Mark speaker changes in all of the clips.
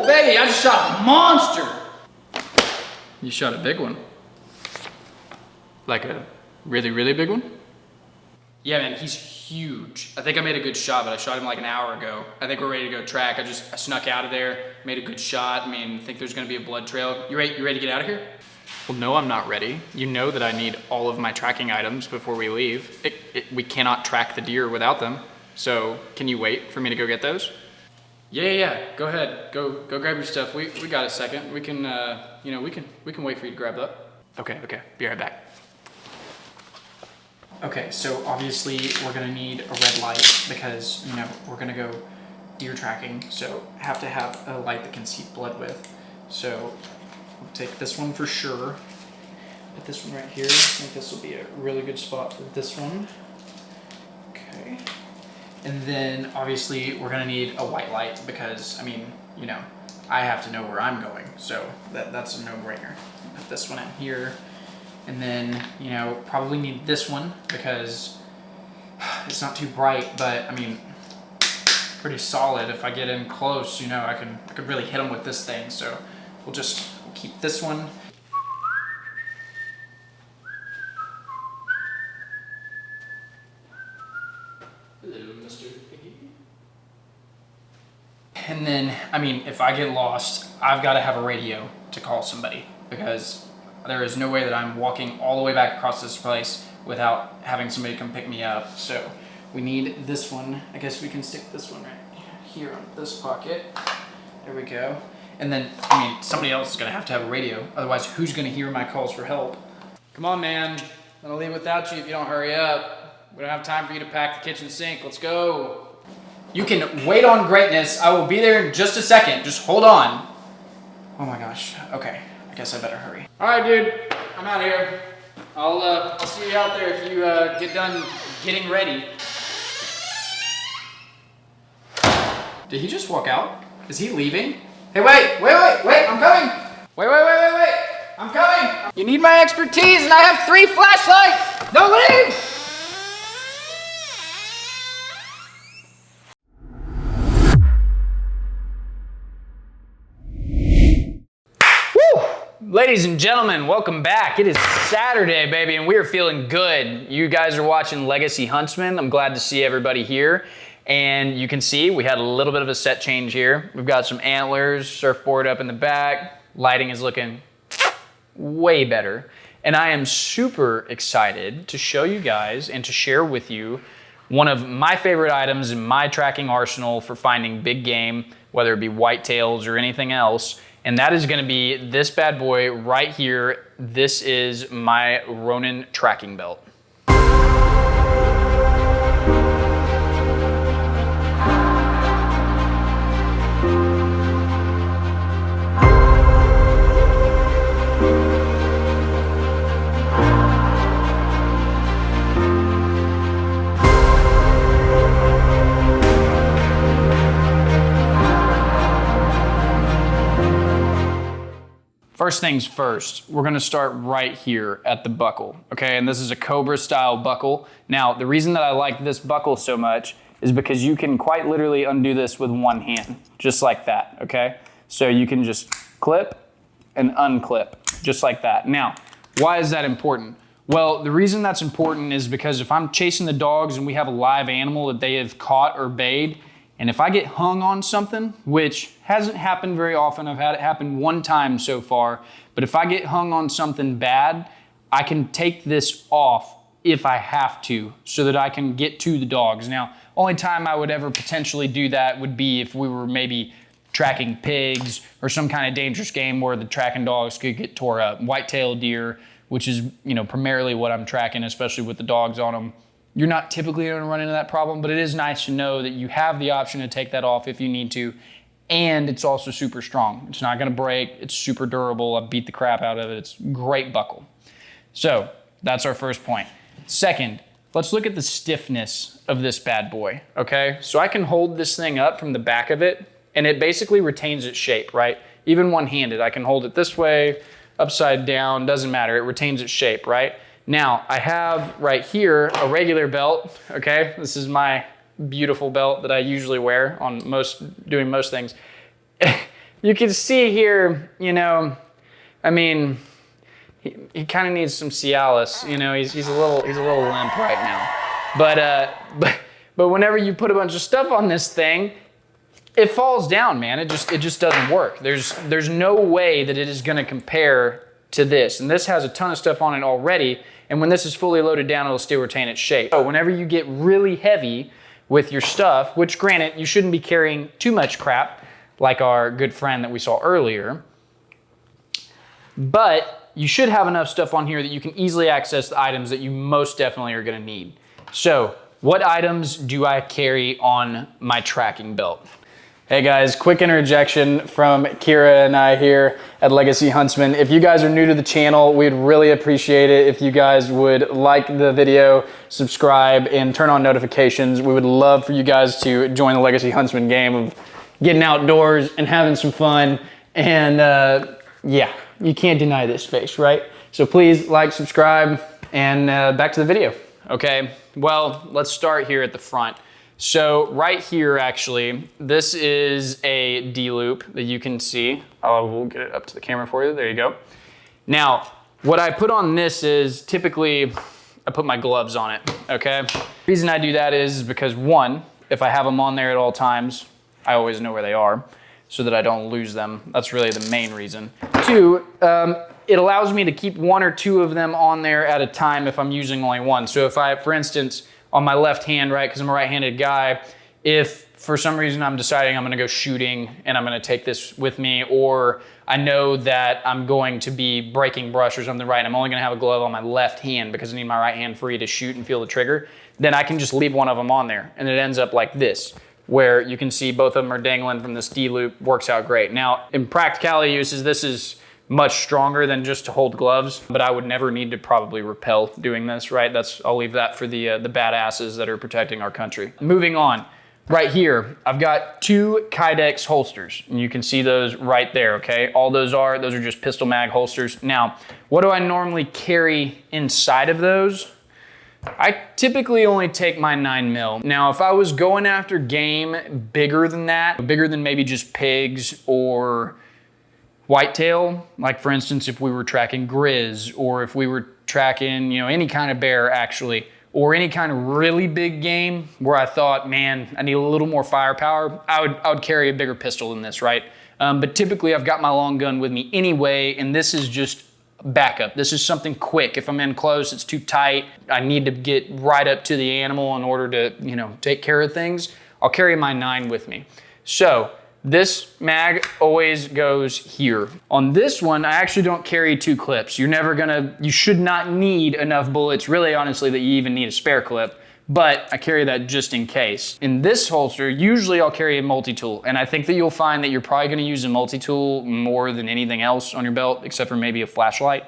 Speaker 1: Woo, baby, I just shot a monster. You shot a big one. Like a really, really big one? Yeah, man, he's huge. I think I made a good shot, but I shot him like an hour ago. I think we're ready to go track. I snuck out of there, made a good shot. I mean, I think there's gonna be a blood trail. You ready to get out of here? Well, no, I'm not ready. You know that I need all of my tracking items before we leave. We cannot track the deer without them. So can you wait for me to go get those? Yeah, go ahead. Go grab your stuff. We got a second. We can, we can wait for you to grab that. Okay, be right back. Okay, so obviously we're gonna need a red light because, we're gonna go deer tracking, so have to have a light that can see blood with. So we'll take this one for sure. Put this one right here. I think this will be a really good spot for this one. Okay. And then obviously we're gonna need a white light because, I have to know where I'm going, so that's a no-brainer. Put this one in here. And then, probably need this one because it's not too bright, but pretty solid. If I get in close, I could really hit them with this thing. So we'll keep this one. Hello, Mr. Piggy. And then, if I get lost, I've got to have a radio to call somebody because there is no way that I'm walking all the way back across this place without having somebody come pick me up. So we need this one. I guess we can stick this one right here on this pocket. There we go. And then, somebody else is gonna have to have a radio. Otherwise, who's gonna hear my calls for help? Come on, man. I'm gonna leave without you if you don't hurry up. We don't have time for you to pack the kitchen sink. Let's go. You can wait on greatness. I will be there in just a second. Just hold on. Oh my gosh. Okay. I guess I better hurry. All right, dude, I'm out here. I'll see you out there if you get done getting ready. Did he just walk out? Is he leaving? Hey, wait, I'm coming. Wait, I'm coming. You need my expertise and I have 3 flashlights. Don't leave. Ladies and gentlemen, welcome back. It is Saturday, baby, and we are feeling good. You guys are watching Legacy Huntsman. I'm glad to see everybody here. And you can see we had a little bit of a set change here. We've got some antlers, surfboard up in the back. Lighting is looking way better. And I am super excited to show you guys and to share with you one of my favorite items in my tracking arsenal for finding big game, whether it be whitetails or anything else. And that is gonna be this bad boy right here. This is my Ronin tracking belt. First things first, we're gonna start right here at the buckle, okay? And this is a Cobra style buckle. Now, the reason that I like this buckle so much is because you can quite literally undo this with one hand, just like that, okay? So you can just clip and unclip, just like that. Now, why is that important? Well, the reason that's important is because if I'm chasing the dogs and we have a live animal that they have caught or bayed, and if I get hung on something, which hasn't happened very often, I've had it happen one time so far, but if I get hung on something bad, I can take this off if I have to, so that I can get to the dogs. Now, only time I would ever potentially do that would be if we were maybe tracking pigs or some kind of dangerous game where the tracking dogs could get tore up. White-tailed deer, which is primarily what I'm tracking, especially with the dogs on them. You're not typically going to run into that problem, but it is nice to know that you have the option to take that off if you need to, and it's also super strong. It's not going to break. It's super durable. I beat the crap out of it. It's a great buckle. So that's our first point. Second, let's look at the stiffness of this bad boy, okay? So I can hold this thing up from the back of it, and it basically retains its shape, right? Even one-handed, I can hold it this way, upside down, doesn't matter. It retains its shape, right? Now, I have right here a regular belt, okay? This is my beautiful belt that I usually wear on doing most things. you can see here, you know, I mean, he kind of needs some Cialis. You know, he's a little limp right now. But whenever you put a bunch of stuff on this thing, it falls down, man. It just doesn't work. There's no way that it is going to compare to this. And this has a ton of stuff on it already. And when this is fully loaded down, it'll still retain its shape. So whenever you get really heavy with your stuff, which granted, you shouldn't be carrying too much crap like our good friend that we saw earlier, but you should have enough stuff on here that you can easily access the items that you most definitely are going to need. So what items do I carry on my tracking belt? Hey guys, quick interjection from Kira and I here at Legacy Huntsman. If you guys are new to the channel, we'd really appreciate it if you guys would like the video, subscribe, and turn on notifications. We would love for you guys to join the Legacy Huntsman game of getting outdoors and having some fun. And yeah, you can't deny this face, right? So please like, subscribe, and back to the video. Okay, well, let's start here at the front. So right here, actually, this is a D-loop that you can see. We'll get it up to the camera for you. There you go. Now, what I put on this is typically I put my gloves on it, okay? The reason I do that is because one, if I have them on there at all times, I always know where they are so that I don't lose them. That's really the main reason. Two, it allows me to keep one or two of them on there at a time if I'm using only one. So if I, for instance, on my left hand, right, because I'm a right-handed guy, if for some reason I'm deciding I'm gonna go shooting and I'm gonna take this with me, or I know that I'm going to be breaking brush or something, right, I'm only gonna have a glove on my left hand because I need my right hand free to shoot and feel the trigger, then I can just leave one of them on there. And it ends up like this, where you can see both of them are dangling from this D-loop, works out great. Now, in practicality uses, this is much stronger than just to hold gloves, but I would never need to probably rappel doing this, right? I'll leave that for the badasses that are protecting our country. Moving on, right here, I've got two Kydex holsters, and you can see those right there, okay? All those are just pistol mag holsters. Now, what do I normally carry inside of those? I typically only take my 9mm. Now, if I was going after game bigger than that, bigger than maybe just pigs or whitetail, like for instance, if we were tracking grizz, or if we were tracking, you know, any kind of bear actually, or any kind of really big game where I thought, man, I need a little more firepower, I would carry a bigger pistol than this, right? But typically I've got my long gun with me anyway, and this is just backup. This is something quick. If I'm in close, it's too tight, I need to get right up to the animal in order to, you know, take care of things, I'll carry my 9 with me. So this mag always goes here. On this one, I actually don't carry 2 clips. You should not need enough bullets, really honestly, that you even need a spare clip, but I carry that just in case. In this holster, usually I'll carry a multi-tool, and I think that you'll find that you're probably gonna use a multi-tool more than anything else on your belt, except for maybe a flashlight,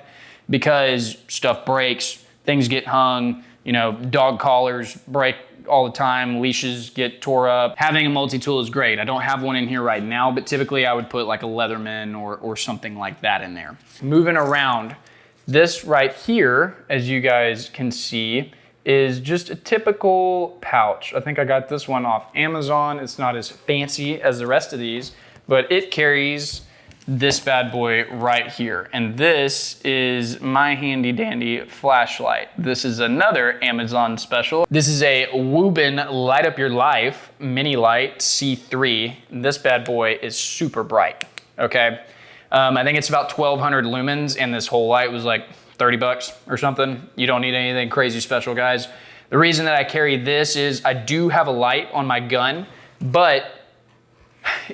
Speaker 1: because stuff breaks, things get hung, you know, dog collars break all the time, leashes get tore up. Having a multi-tool is great. I don't have one in here right now, but typically I would put like a Leatherman or something like that in there. Moving around, this right here, as you guys can see, is just a typical pouch. I think I got this one off Amazon. It's not as fancy as the rest of these, but it carries this bad boy right here. And this is my handy dandy flashlight. This is another Amazon special. This is a WOOOH Light Up Your Life Mini Light C3. This bad boy is super bright, okay? I think it's about 1200 lumens, and this whole light was like 30 bucks or something. You don't need anything crazy special, guys. The reason that I carry this is I do have a light on my gun, but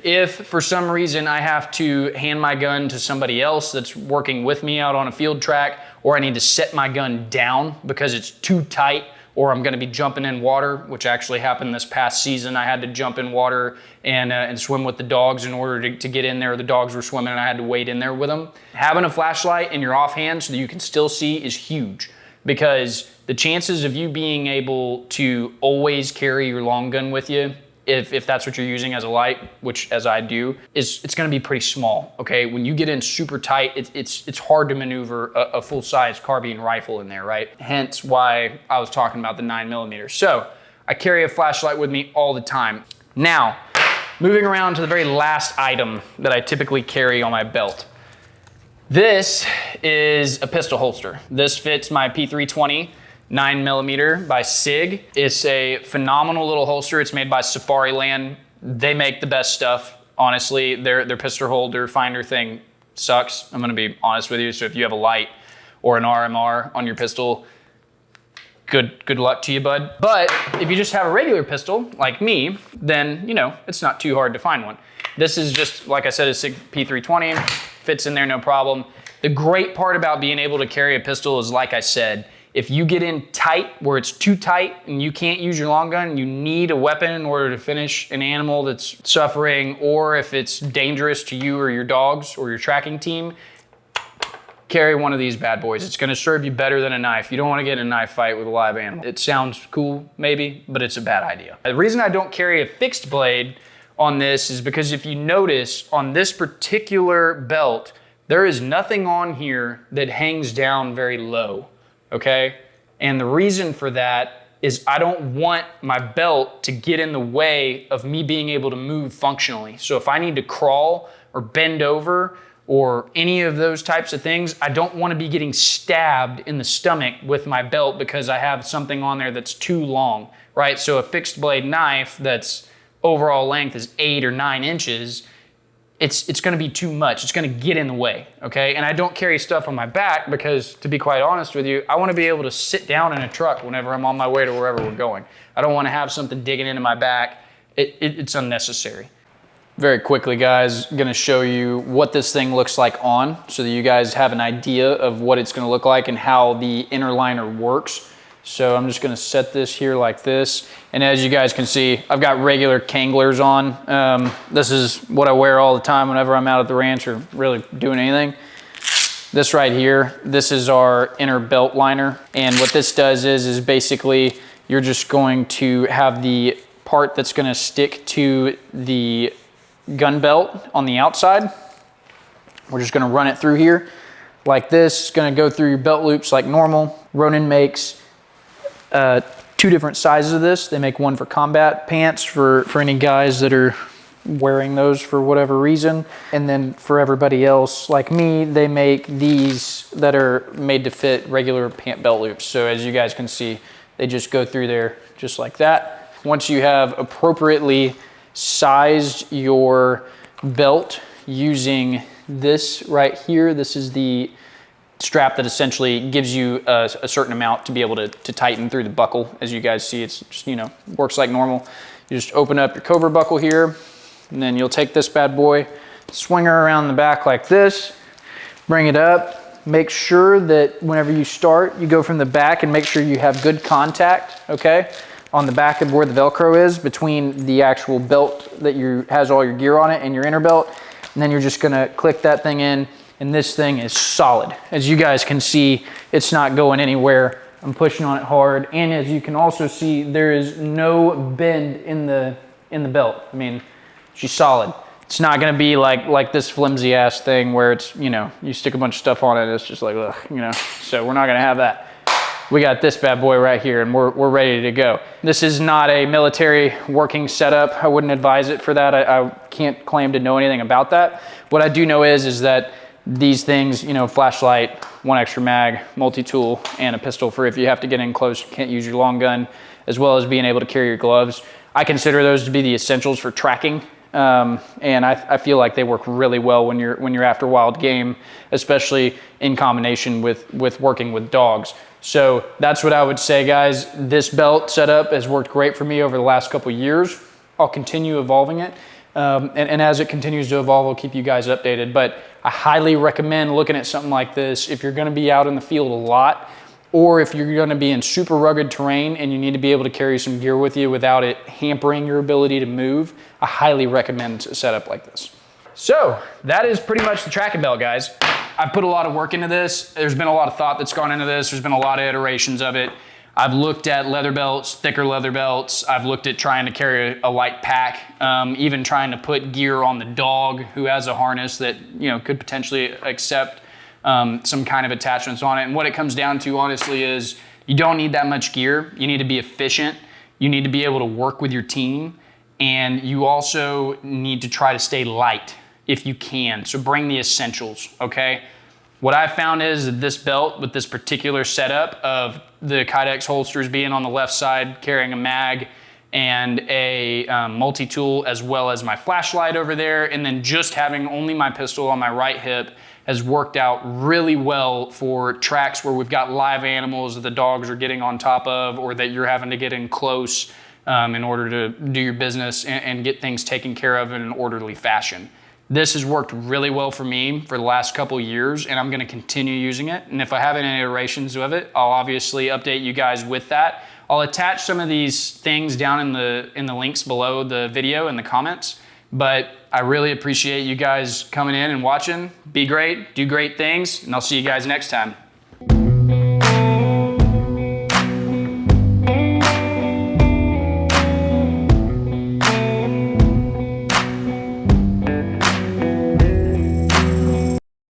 Speaker 1: if for some reason I have to hand my gun to somebody else that's working with me out on a field track, or I need to set my gun down because it's too tight, or I'm gonna be jumping in water, which actually happened this past season. I had to jump in water and swim with the dogs in order to get in there. The dogs were swimming and I had to wade in there with them. Having a flashlight in your offhand so that you can still see is huge, because the chances of you being able to always carry your long gun with you, if that's what you're using as a light, which as I do, it's gonna be pretty small, okay? When you get in super tight, it's hard to maneuver a full-size carbine rifle in there, right? Hence why I was talking about the 9mm. So I carry a flashlight with me all the time. Now, Moving around to the very last item that I typically carry on my belt. This is a pistol holster. This fits my P320 9mm by SIG. It's a phenomenal little holster. It's made by Safariland. They make the best stuff. Honestly, their pistol holder finder thing sucks. I'm gonna be honest with you. So if you have a light or an RMR on your pistol, good luck to you, bud. But if you just have a regular pistol, like me, then it's not too hard to find one. This is just, like I said, a SIG P320, fits in there no problem. The great part about being able to carry a pistol is, like I said, if you get in tight where it's too tight and you can't use your long gun, you need a weapon in order to finish an animal that's suffering, or if it's dangerous to you or your dogs or your tracking team, carry one of these bad boys. It's gonna serve you better than a knife. You don't wanna get in a knife fight with a live animal. It sounds cool, maybe, but it's a bad idea. The reason I don't carry a fixed blade on this is because if you notice on this particular belt, there is nothing on here that hangs down very low. Okay? And the reason for that is I don't want my belt to get in the way of me being able to move functionally. So if I need to crawl or bend over or any of those types of things, I don't want to be getting stabbed in the stomach with my belt because I have something on there that's too long, right? So a fixed blade knife that's overall length is 8 or 9 inches, it's gonna be too much. It's gonna get in the way, okay? And I don't carry stuff on my back because, to be quite honest with you, I wanna be able to sit down in a truck whenever I'm on my way to wherever we're going. I don't wanna have something digging into my back. It's unnecessary. Very quickly, guys, I'm gonna show you what this thing looks like on so that you guys have an idea of what it's gonna look like and how the inner liner works. So I'm just gonna set this here like this. And as you guys can see, I've got regular Kanglers on. This is what I wear all the time whenever I'm out at the ranch or really doing anything. This right here, this is our inner belt liner. And what this does is basically you're just going to have the part that's gonna stick to the gun belt on the outside. We're just gonna run it through here like this. It's gonna go through your belt loops like normal. Ronin makes 2 different sizes of this. They make one for combat pants for any guys that are wearing those for whatever reason. And then for everybody else like me, they make these that are made to fit regular pant belt loops. So as you guys can see, they just go through there just like that. Once you have appropriately sized your belt using this right here, this is the strap that essentially gives you a certain amount to be able to tighten through the buckle. As you guys see, it's just, works like normal. You just open up your Cobra buckle here, and then you'll take this bad boy, swing her around the back like this, bring it up. Make sure that whenever you start, you go from the back and make sure you have good contact, okay? On the back of where the Velcro is between the actual belt that has all your gear on it and your inner belt. And then you're just gonna click that thing in, and this thing is solid. As you guys can see, it's not going anywhere. I'm pushing on it hard. And as you can also see, there is no bend in the belt. I mean, she's solid. It's not gonna be like this flimsy ass thing where it's, you stick a bunch of stuff on it, it's just like, ugh, So we're not gonna have that. We got this bad boy right here and we're ready to go. This is not a military working setup. I wouldn't advise it for that. I can't claim to know anything about that. What I do know is that these things, flashlight, 1 extra mag, multi-tool, and a pistol for if you have to get in close, you can't use your long gun, as well as being able to carry your gloves. I consider those to be the essentials for tracking. And I feel like they work really well when you're after wild game, especially in combination with working with dogs. So that's what I would say, guys. This belt setup has worked great for me over the last couple of years. I'll continue evolving it. And as it continues to evolve, I'll keep you guys updated. But I highly recommend looking at something like this if you're gonna be out in the field a lot, or if you're gonna be in super rugged terrain and you need to be able to carry some gear with you without it hampering your ability to move. I highly recommend a setup like this. So that is pretty much the tracking belt, guys. I put a lot of work into this. There's been a lot of thought that's gone into this. There's been a lot of iterations of it. I've looked at leather belts, thicker leather belts. I've looked at trying to carry a light pack, even trying to put gear on the dog who has a harness that could potentially accept some kind of attachments on it. And what it comes down to, honestly, is you don't need that much gear. You need to be efficient. You need to be able to work with your team. And you also need to try to stay light if you can. So bring the essentials, okay? What I found is that this belt with this particular setup of the Kydex holsters being on the left side, carrying a mag and a multi-tool, as well as my flashlight over there, and then just having only my pistol on my right hip has worked out really well for tracks where we've got live animals that the dogs are getting on top of, or that you're having to get in close in order to do your business and get things taken care of in an orderly fashion. This has worked really well for me for the last couple of years, and I'm gonna continue using it. And if I have any iterations of it, I'll obviously update you guys with that. I'll attach some of these things down in the links below the video in the comments. But I really appreciate you guys coming in and watching. Be great, do great things, and I'll see you guys next time.